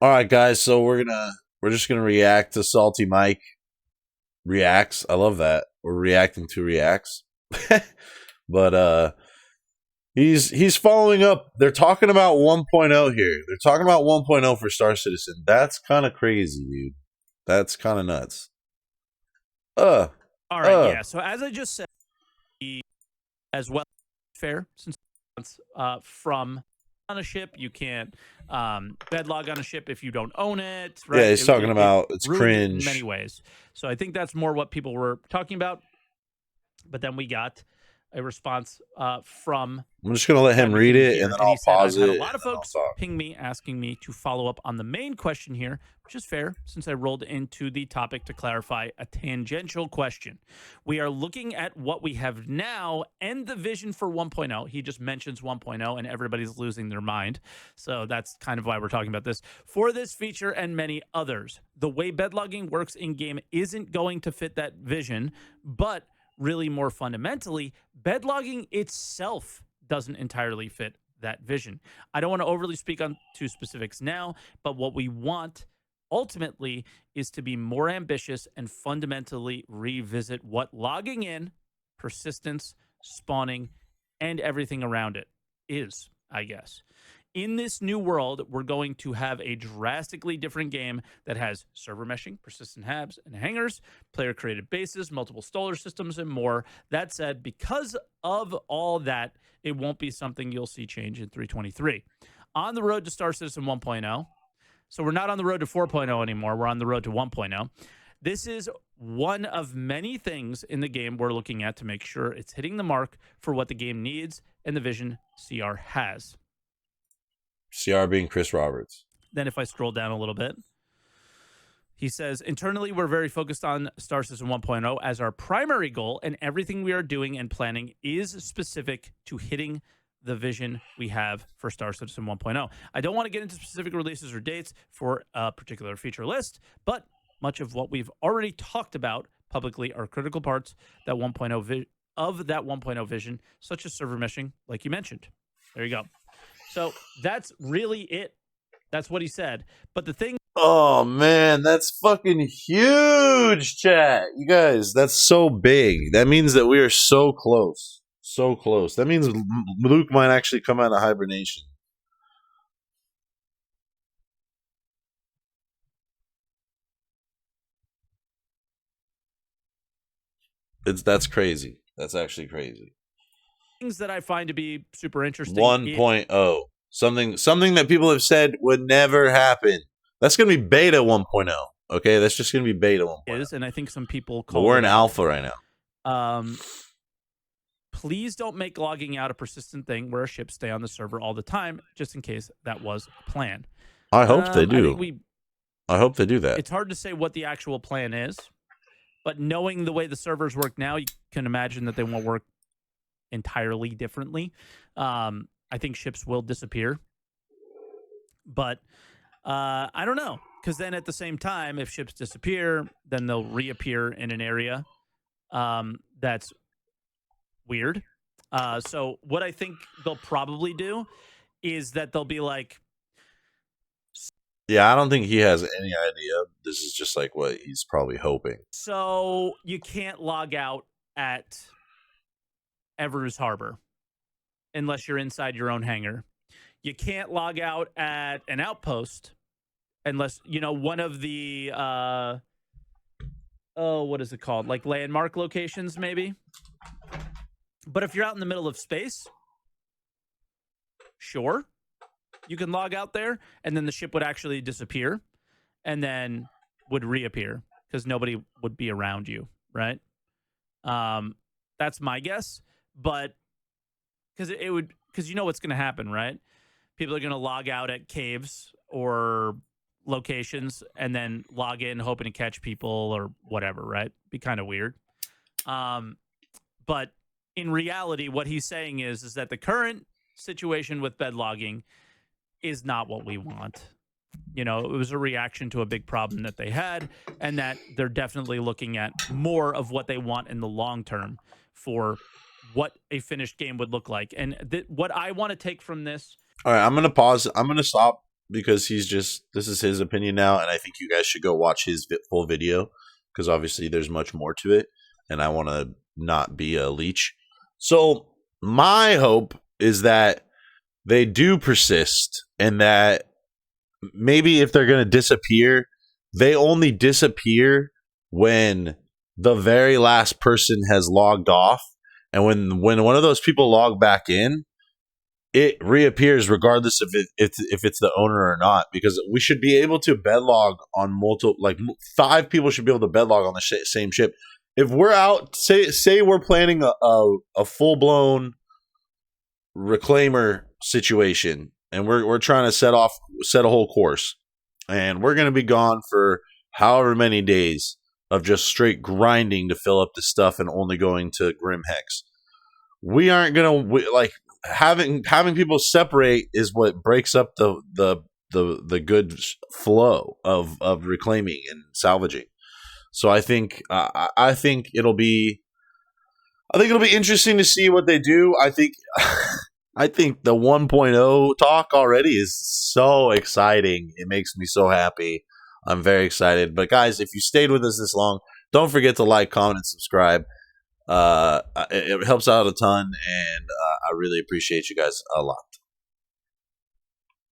All right, guys. So we're just gonna react to Salty Mike reacts. I love that we're reacting to reacts. But he's following up. They're talking about 1.0 here. They're talking about 1.0 for Star Citizen. That's kind of crazy, dude. That's kind of nuts. All right, yeah. So as I just said, as well, fair since from on a ship, you can't bedlog on a ship if you don't own it. Right? Yeah, he's talking about it's cringe in many ways. So I think that's more what people were talking about. But then we got a response from. I'm just gonna let him read it, and then I'll pause it. A lot of folks ping me asking me to follow up on the main question here, which is fair since I rolled into the topic to clarify a tangential question. We are looking at what we have now and the vision for 1.0. He just mentions 1.0, and everybody's losing their mind. So that's kind of why we're talking about this. For this feature and many others, the way bedlogging works in game isn't going to fit that vision, but really more fundamentally, bedlogging itself doesn't entirely fit that vision. I don't want to overly speak on to specifics now, but what we want ultimately is to be more ambitious and fundamentally revisit what logging in, persistence, spawning, and everything around it is, I guess. In this new world, we're going to have a drastically different game that has server meshing, persistent habs and hangers, player-created bases, multiple stolar systems, and more. That said, because of all that, it won't be something you'll see change in 3.23. On the road to Star Citizen 1.0, so we're not on the road to 4.0 anymore. We're on the road to 1.0. This is one of many things in the game we're looking at to make sure it's hitting the mark for what the game needs and the vision CR has. CR being Chris Roberts. Then if I scroll down a little bit, he says, internally, we're very focused on Star Citizen 1.0 as our primary goal, and everything we are doing and planning is specific to hitting the vision we have for Star Citizen 1.0. I don't want to get into specific releases or dates for a particular feature list, but much of what we've already talked about publicly are critical parts that 1.0 of that 1.0 vision, such as server meshing, like you mentioned. There you go. So that's really it. That's what he said. But the thing... Oh, man, that's fucking huge, chat. You guys, that's so big. That means that we are so close. So close. That means Luke might actually come out of hibernation. That's crazy. That's actually crazy. Things that I find to be super interesting. 1.0. Something that people have said would never happen. That's going to be beta 1.0. Okay, that's just going to be beta 1.0. And I think some people call but we're in alpha right now. Please don't make logging out a persistent thing where ships stay on the server all the time, just in case that was a plan. I hope they do. I hope they do that. It's hard to say what the actual plan is, but knowing the way the servers work now, you can imagine that they won't work entirely differently. I think ships will disappear, but I don't know, because then at the same time, if ships disappear, then they'll reappear in an area that's weird. So what I think they'll probably do is that they'll be like... Yeah, I don't think he has any idea. This is just like what he's probably hoping. So you can't log out at Evers Harbor unless you're inside your own hangar. You can't log out at an outpost unless, you know, one of the, what is it called? Like landmark locations, maybe. But if you're out in the middle of space, sure, you can log out there, and then the ship would actually disappear and then would reappear because nobody would be around you, right? That's my guess. But because you know what's going to happen, right? People are going to log out at caves or locations and then log in hoping to catch people or whatever, right? Be kind of weird. But in reality, what he's saying is that the current situation with bedlogging is not what we want. You know, it was a reaction to a big problem that they had, and that they're definitely looking at more of what they want in the long term for what a finished game would look like. And what I want to take from this... All right, I'm going to pause. I'm going to stop because this is his opinion now, and I think you guys should go watch his full video because obviously there's much more to it, and I want to not be a leech. So my hope is that they do persist, and that maybe if they're going to disappear, they only disappear when the very last person has logged off, and when one of those people log back in, it reappears regardless of if it's the owner or not, because we should be able to bedlog on multiple, like 5 people should be able to bedlog on the same ship. If we're out, say we're planning a full blown reclaimer situation, and we're trying to set a whole course, and we're going to be gone for however many days of just straight grinding to fill up the stuff and only going to Grim Hex. We aren't going to like having people separate is what breaks up the good flow of reclaiming and salvaging. So I think it'll be interesting to see what they do. I think the 1.0 talk already is so exciting. It makes me so happy. I'm very excited. But guys, if you stayed with us this long, don't forget to like, comment, and subscribe. It helps out a ton, and I really appreciate you guys a lot.